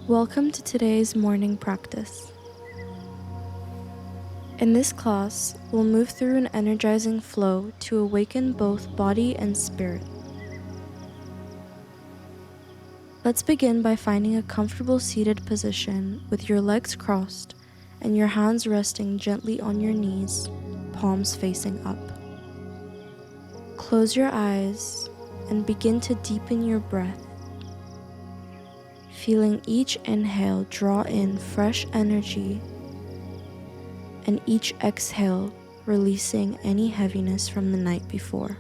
Welcome to today's morning practice. In this class, we'll move through an energizing flow to awaken both body and spirit. Let's begin by finding a comfortable seated position with your legs crossed and your hands resting gently on your knees, palms facing up. Close your eyes and begin to deepen your breath, feeling each inhale draw in fresh energy and each exhale releasing any heaviness from the night before.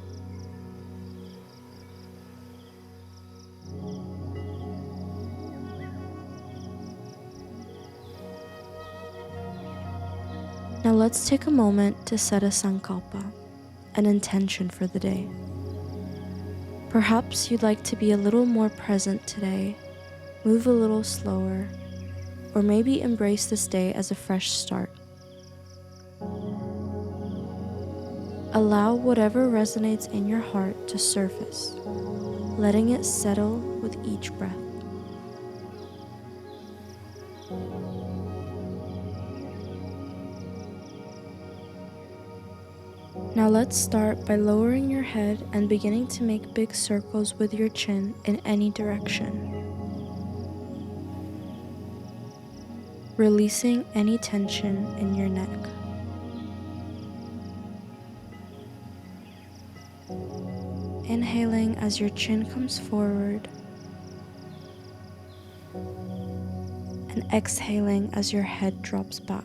Now let's take a moment to set a sankalpa, an intention for the day. Perhaps you'd like to be a little more present today, move a little slower, or maybe embrace this day as a fresh start. Allow whatever resonates in your heart to surface, letting it settle with each breath. Now let's start by lowering your head and beginning to make big circles with your chin in any direction, releasing any tension in your neck. Inhaling as your chin comes forward and exhaling as your head drops back.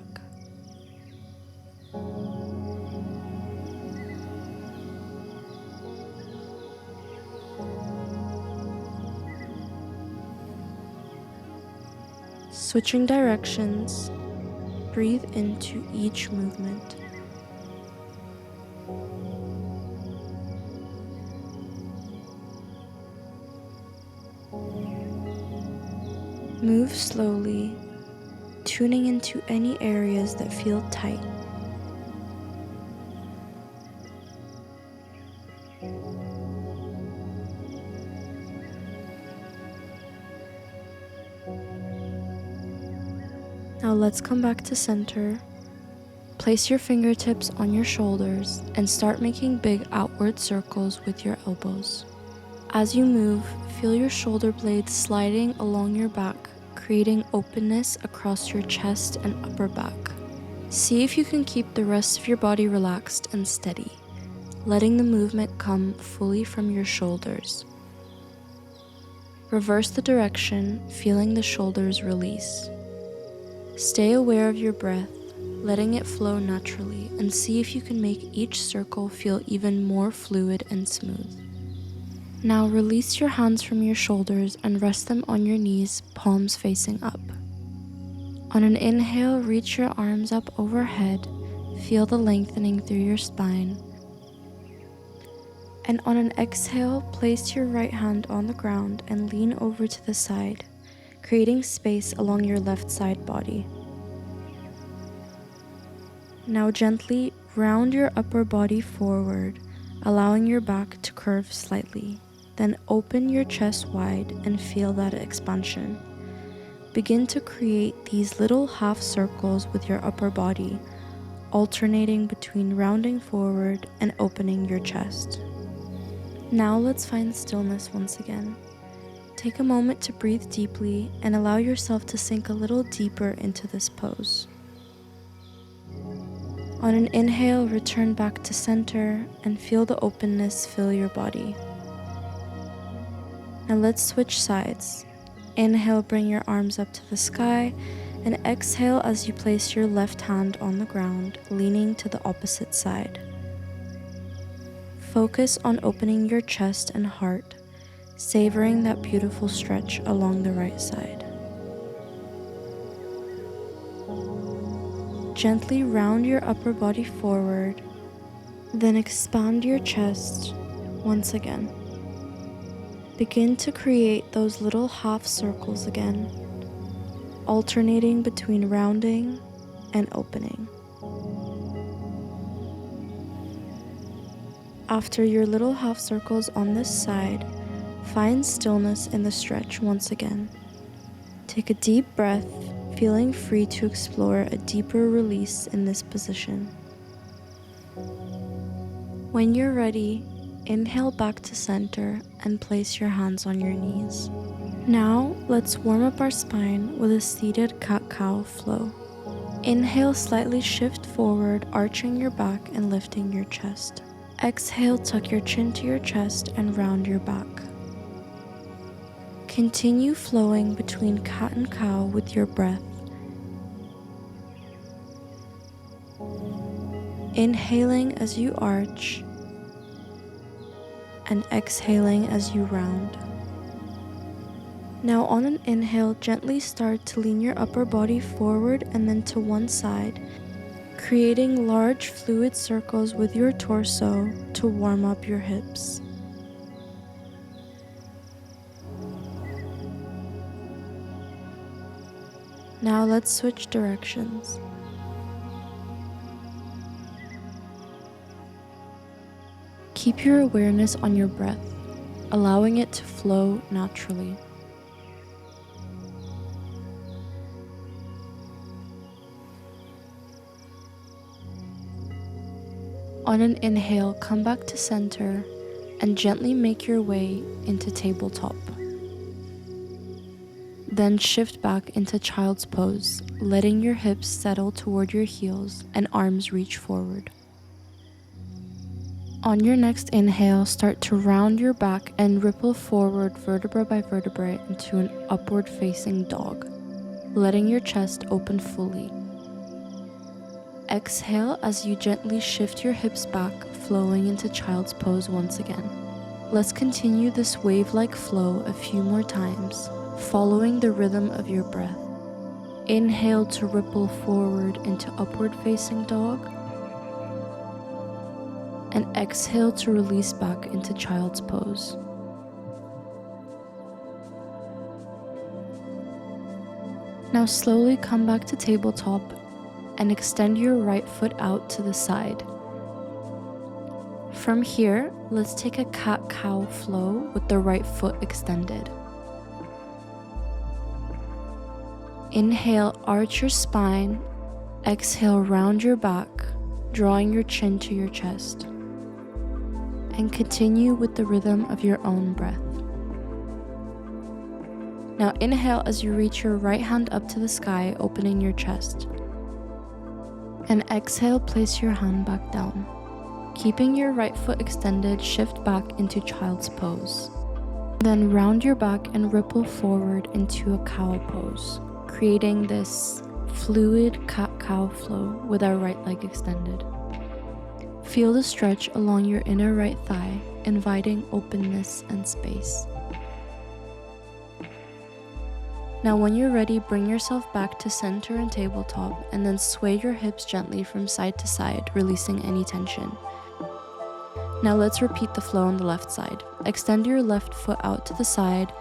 Switching directions, breathe into each movement. Move slowly, tuning into any areas that feel tight. Now let's come back to center. Place your fingertips on your shoulders and start making big outward circles with your elbows. As you move, feel your shoulder blades sliding along your back, creating openness across your chest and upper back. See if you can keep the rest of your body relaxed and steady, letting the movement come fully from your shoulders. Reverse the direction, feeling the shoulders release. Stay aware of your breath, letting it flow naturally, and see if you can make each circle feel even more fluid and smooth. Now release your hands from your shoulders and rest them on your knees, palms facing up. On an inhale, reach your arms up overhead, feel the lengthening through your spine. And on an exhale, place your right hand on the ground and lean over to the side, creating space along your left side body. Now gently round your upper body forward, allowing your back to curve slightly. Then open your chest wide and feel that expansion. Begin to create these little half circles with your upper body, alternating between rounding forward and opening your chest. Now let's find stillness once again. Take a moment to breathe deeply and allow yourself to sink a little deeper into this pose. On an inhale, return back to center and feel the openness fill your body. Now let's switch sides. Inhale, bring your arms up to the sky, and exhale as you place your left hand on the ground, leaning to the opposite side. Focus on opening your chest and heart, savoring that beautiful stretch along the right side. Gently round your upper body forward, then expand your chest once again. Begin to create those little half circles again, alternating between rounding and opening. After your little half circles on this side, find stillness in the stretch once again. Take a deep breath, feeling free to explore a deeper release in this position. When you're ready, inhale back to center and place your hands on your knees. Now, let's warm up our spine with a seated cat-cow flow. Inhale, slightly shift forward, arching your back and lifting your chest. Exhale, tuck your chin to your chest and round your back. Continue flowing between cat and cow with your breath. Inhaling as you arch and exhaling as you round. Now on an inhale, gently start to lean your upper body forward and then to one side, creating large fluid circles with your torso to warm up your hips. Now let's switch directions. Keep your awareness on your breath, allowing it to flow naturally. On an inhale, come back to center and gently make your way into tabletop. Then shift back into child's pose, letting your hips settle toward your heels and arms reach forward. On your next inhale, start to round your back and ripple forward vertebra by vertebra into an upward facing dog, letting your chest open fully. Exhale as you gently shift your hips back, flowing into child's pose once again. Let's continue this wave-like flow a few more times, following the rhythm of your breath. Inhale to ripple forward into upward facing dog, and exhale to release back into child's pose. Now slowly come back to tabletop and extend your right foot out to the side. From here, let's take a cat-cow flow with the right foot extended. Inhale, arch your spine. Exhale, round your back, drawing your chin to your chest. And continue with the rhythm of your own breath. Now inhale as you reach your right hand up to the sky, opening your chest. And exhale, place your hand back down. Keeping your right foot extended, shift back into child's pose. Then round your back and ripple forward into a cow pose, creating this fluid cat-cow flow with our right leg extended. Feel the stretch along your inner right thigh, inviting openness and space. Now when you're ready, bring yourself back to center and tabletop, and then sway your hips gently from side to side, releasing any tension. Now let's repeat the flow on the left side. Extend your left foot out to the side,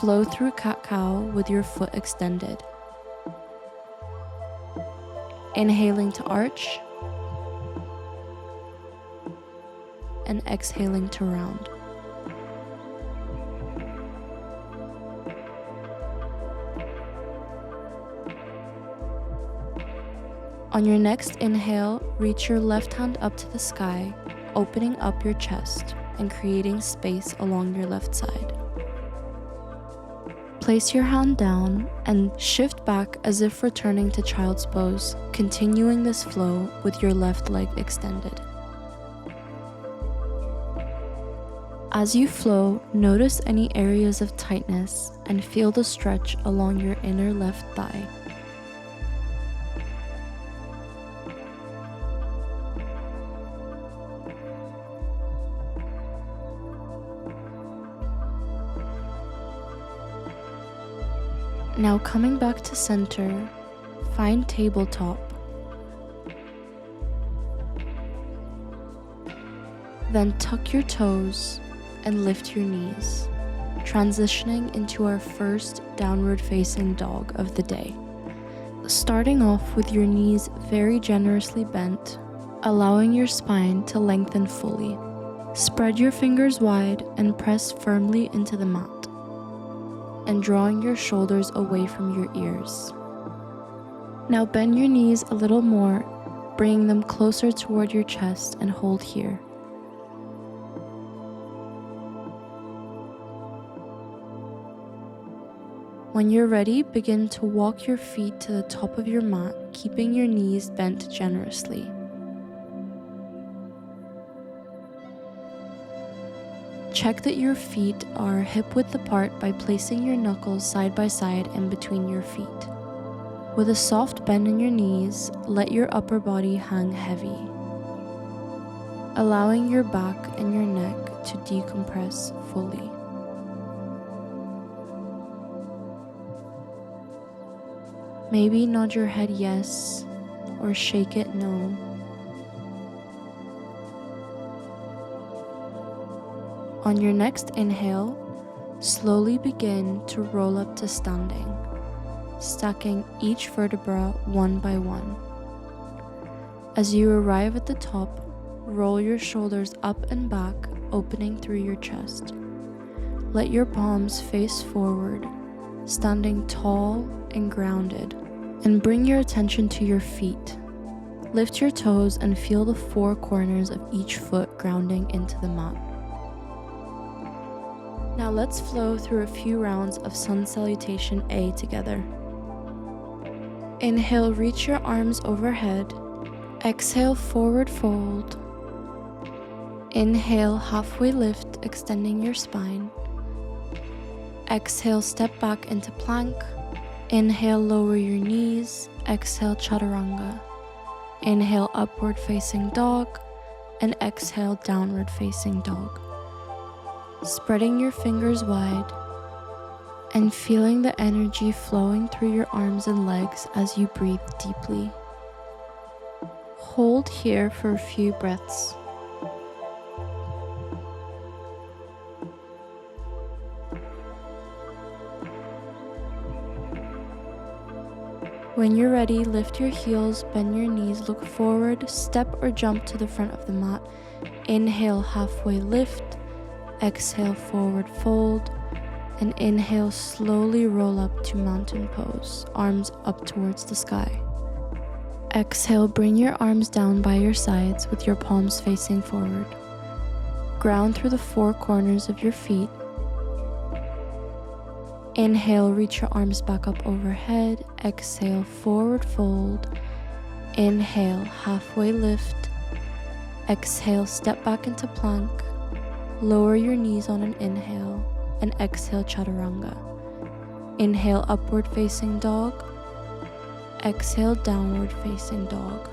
flow through cat-cow with your foot extended. Inhaling to arch, and exhaling to round. On your next inhale, reach your left hand up to the sky, opening up your chest and creating space along your left side. Place your hand down and shift back as if returning to child's pose, continuing this flow with your left leg extended. As you flow, notice any areas of tightness and feel the stretch along your inner left thigh. Now coming back to center, find tabletop. Then tuck your toes and lift your knees, transitioning into our first downward facing dog of the day. Starting off with your knees very generously bent, allowing your spine to lengthen fully. Spread your fingers wide and press firmly into the mat. and drawing your shoulders away from your ears. Now bend your knees a little more, bringing them closer toward your chest, and hold here. When you're ready, begin to walk your feet to the top of your mat, keeping your knees bent generously. Check that your feet are hip-width apart by placing your knuckles side by side in between your feet. With a soft bend in your knees, let your upper body hang heavy, allowing your back and your neck to decompress fully. Maybe nod your head yes, or shake it no. On your next inhale, slowly begin to roll up to standing, stacking each vertebra one by one. As you arrive at the top, roll your shoulders up and back, opening through your chest. Let your palms face forward, standing tall and grounded, and bring your attention to your feet. Lift your toes and feel the four corners of each foot grounding into the mat. Now let's flow through a few rounds of Sun Salutation A together. Inhale, reach your arms overhead. Exhale, forward fold. Inhale, halfway lift, extending your spine. Exhale, step back into plank. Inhale, lower your knees. Exhale, chaturanga. Inhale, upward facing dog. And exhale, downward facing dog. Spreading your fingers wide and feeling the energy flowing through your arms and legs as you breathe deeply. Hold here for a few breaths. When you're ready, lift your heels, bend your knees, look forward, step or jump to the front of the mat. Inhale, halfway lift. Exhale, forward fold, and inhale, slowly roll up to mountain pose, arms up towards the sky. Exhale, bring your arms down by your sides with your palms facing forward. Ground through the four corners of your feet. Inhale, reach your arms back up overhead. Exhale, forward fold. Inhale, halfway lift. Exhale, step back into plank. Lower your knees on an inhale and exhale, chaturanga. Inhale, upward facing dog. Exhale, downward facing dog.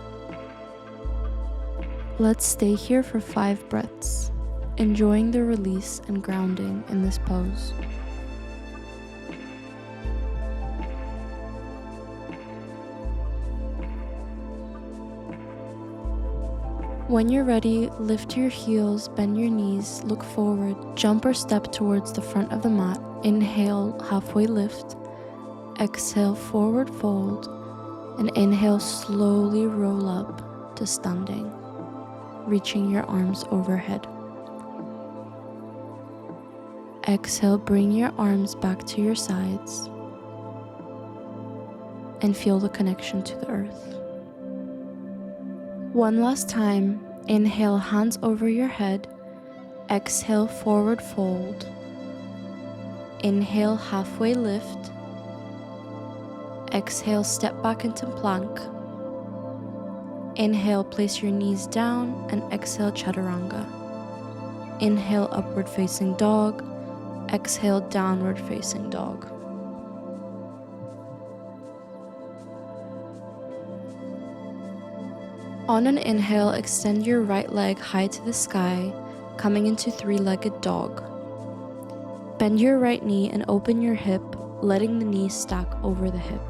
Let's stay here for 5 breaths, enjoying the release and grounding in this pose. When you're ready, lift your heels, bend your knees, look forward, jump or step towards the front of the mat. Inhale, halfway lift. Exhale, forward fold. And inhale, slowly roll up to standing, reaching your arms overhead. Exhale, bring your arms back to your sides and feel the connection to the earth. One last time, inhale, hands over your head. Exhale, forward fold. Inhale, halfway lift. Exhale, step back into plank. Inhale, place your knees down and exhale, chaturanga. Inhale, upward facing dog. Exhale, downward facing dog. On an inhale, extend your right leg high to the sky, coming into three-legged dog. Bend your right knee and open your hip, letting the knee stack over the hip.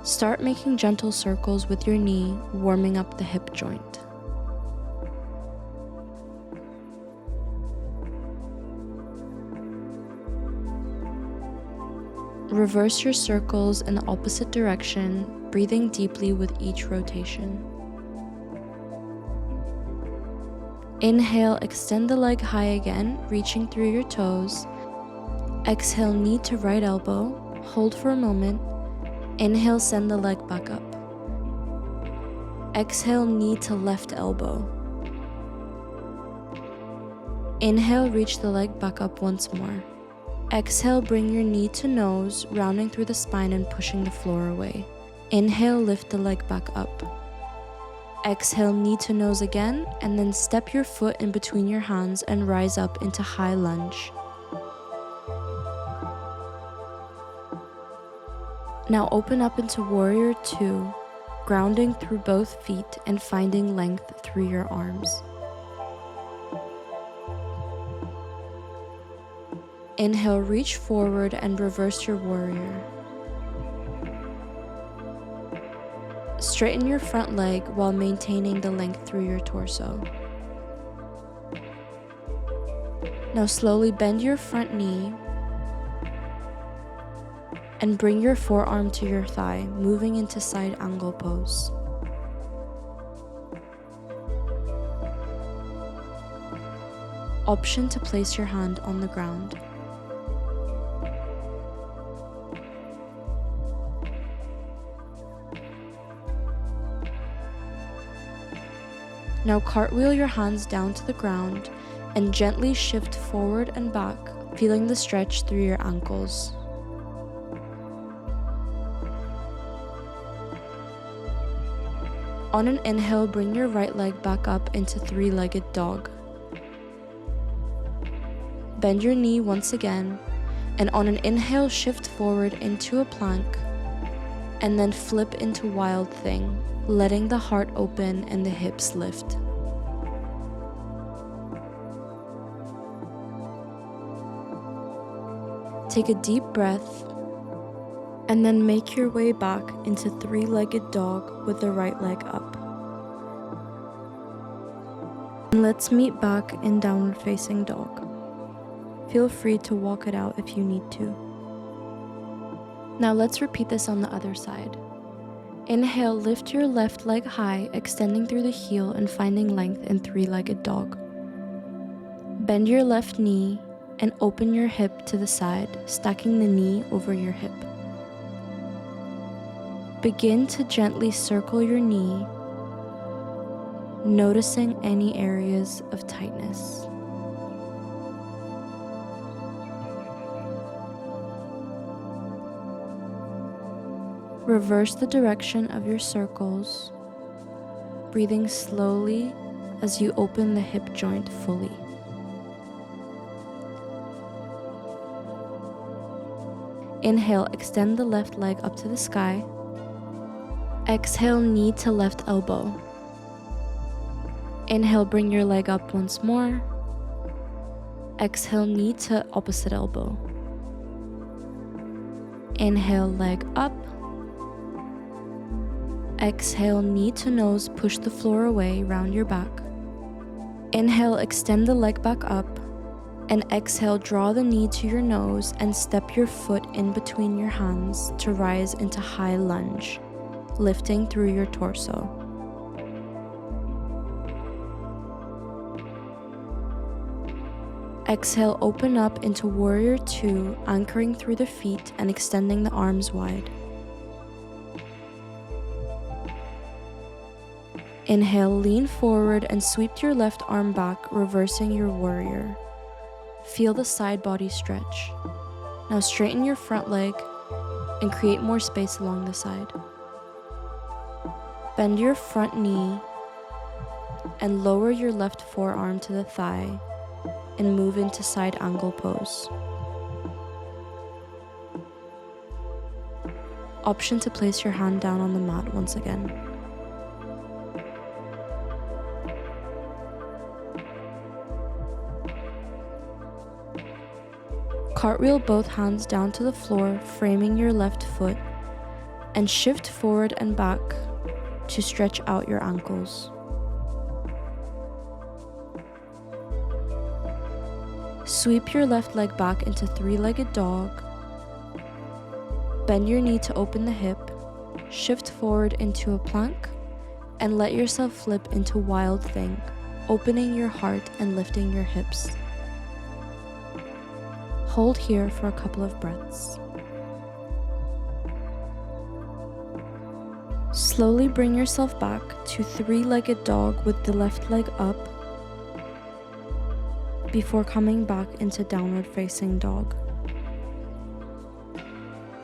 Start making gentle circles with your knee, warming up the hip joint. Reverse your circles in the opposite direction, breathing deeply with each rotation. Inhale, extend the leg high again, reaching through your toes. Exhale, knee to right elbow. Hold for a moment. Inhale, send the leg back up. Exhale, knee to left elbow. Inhale, reach the leg back up once more. Exhale, bring your knee to nose, rounding through the spine and pushing the floor away. Inhale, lift the leg back up. Exhale, knee to nose again, and then step your foot in between your hands and rise up into high lunge. Now open up into Warrior 2, grounding through both feet and finding length through your arms. Inhale, reach forward and reverse your warrior. Straighten your front leg while maintaining the length through your torso. Now slowly bend your front knee and bring your forearm to your thigh, moving into side angle pose. Option to place your hand on the ground. Now cartwheel your hands down to the ground and gently shift forward and back, feeling the stretch through your ankles. On an inhale, bring your right leg back up into three-legged dog. Bend your knee once again, and on an inhale, shift forward into a plank, and then flip into wild thing, letting the heart open and the hips lift. Take a deep breath, and then make your way back into three-legged dog with the right leg up. And let's meet back in downward facing dog. Feel free to walk it out if you need to. Now let's repeat this on the other side. Inhale, lift your left leg high, extending through the heel and finding length in three-legged dog. Bend your left knee and open your hip to the side, stacking the knee over your hip. Begin to gently circle your knee, noticing any areas of tightness. Reverse the direction of your circles, breathing slowly as you open the hip joint fully. Inhale, extend the left leg up to the sky. Exhale, knee to left elbow. Inhale, bring your leg up once more. Exhale, knee to opposite elbow. Inhale, leg up. Exhale, knee to nose, push the floor away, round your back. Inhale, extend the leg back up. And exhale, draw the knee to your nose and step your foot in between your hands to rise into high lunge, lifting through your torso. Exhale, open up into Warrior 2, anchoring through the feet and extending the arms wide. Inhale, lean forward and sweep your left arm back, reversing your warrior. Feel the side body stretch. Now straighten your front leg and create more space along the side. Bend your front knee and lower your left forearm to the thigh and move into side angle pose. Option to place your hand down on the mat once again. Cartwheel both hands down to the floor, framing your left foot, and shift forward and back to stretch out your ankles. Sweep your left leg back into three-legged dog. Bend your knee to open the hip, shift forward into a plank, and let yourself flip into wild thing, opening your heart and lifting your hips. Hold here for a couple of breaths. Slowly bring yourself back to three-legged dog with the left leg up before coming back into downward facing dog.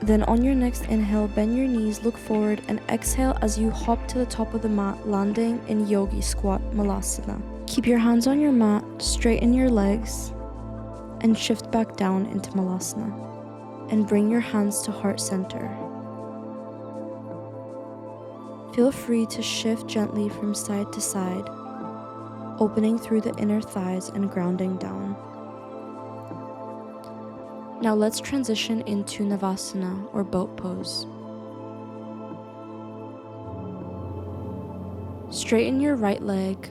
Then on your next inhale, bend your knees, look forward, and exhale as you hop to the top of the mat, landing in Yogi Squat Malasana. Keep your hands on your mat, straighten your legs, and shift back down into Malasana. And bring your hands to heart center. Feel free to shift gently from side to side, opening through the inner thighs and grounding down. Now let's transition into Navasana, or boat pose. Straighten your right leg,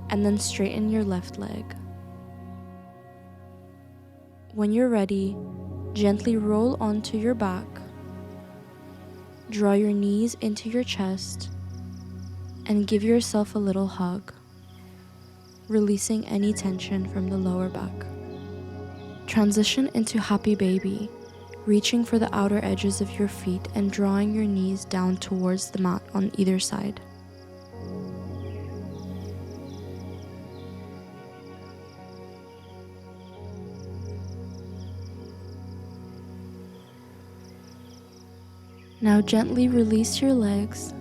and then straighten your left leg. When you're ready, gently roll onto your back. Draw your knees into your chest and give yourself a little hug, releasing any tension from the lower back. Transition into Happy Baby, reaching for the outer edges of your feet and drawing your knees down towards the mat on either side. Now gently release your legs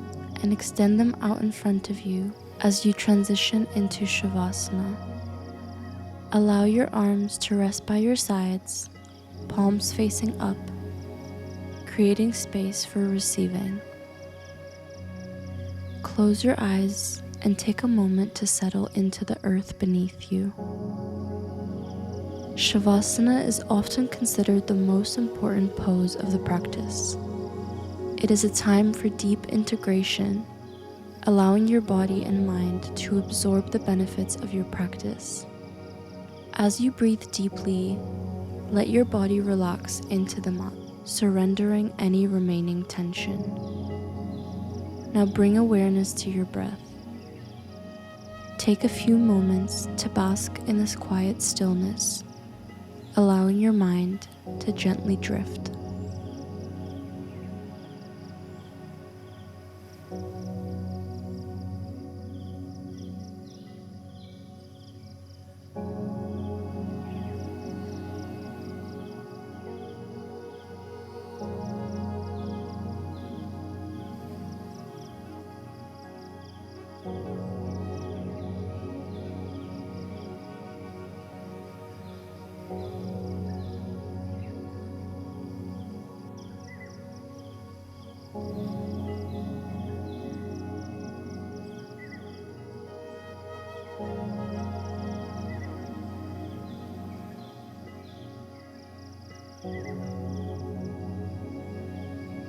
and extend them out in front of you as you transition into Shavasana. Allow your arms to rest by your sides, palms facing up, creating space for receiving. Close your eyes and take a moment to settle into the earth beneath you. Shavasana is often considered the most important pose of the practice. It is a time for deep integration, allowing your body and mind to absorb the benefits of your practice. As you breathe deeply, let your body relax into the mat, surrendering any remaining tension. Now bring awareness to your breath. Take a few moments to bask in this quiet stillness, allowing your mind to gently drift.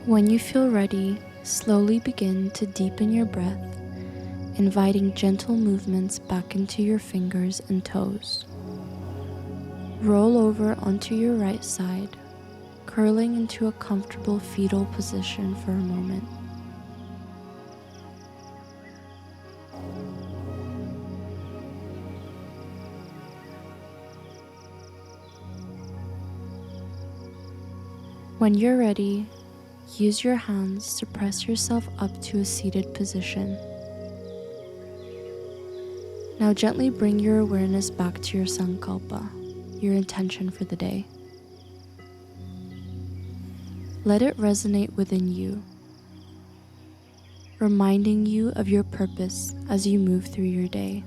When you feel ready, slowly begin to deepen your breath, inviting gentle movements back into your fingers and toes. Roll over onto your right side, curling into a comfortable fetal position for a moment. When you're ready, use your hands to press yourself up to a seated position. Now gently bring your awareness back to your sankalpa, your intention for the day. Let it resonate within you, reminding you of your purpose as you move through your day.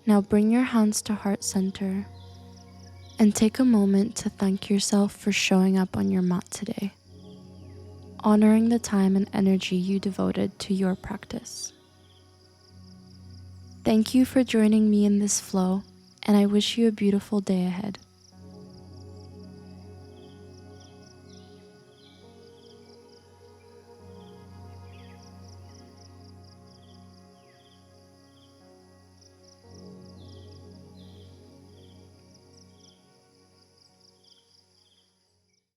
Now bring your hands to heart center and take a moment to thank yourself for showing up on your mat today, honoring the time and energy you devoted to your practice. Thank you for joining me in this flow, and I wish you a beautiful day ahead.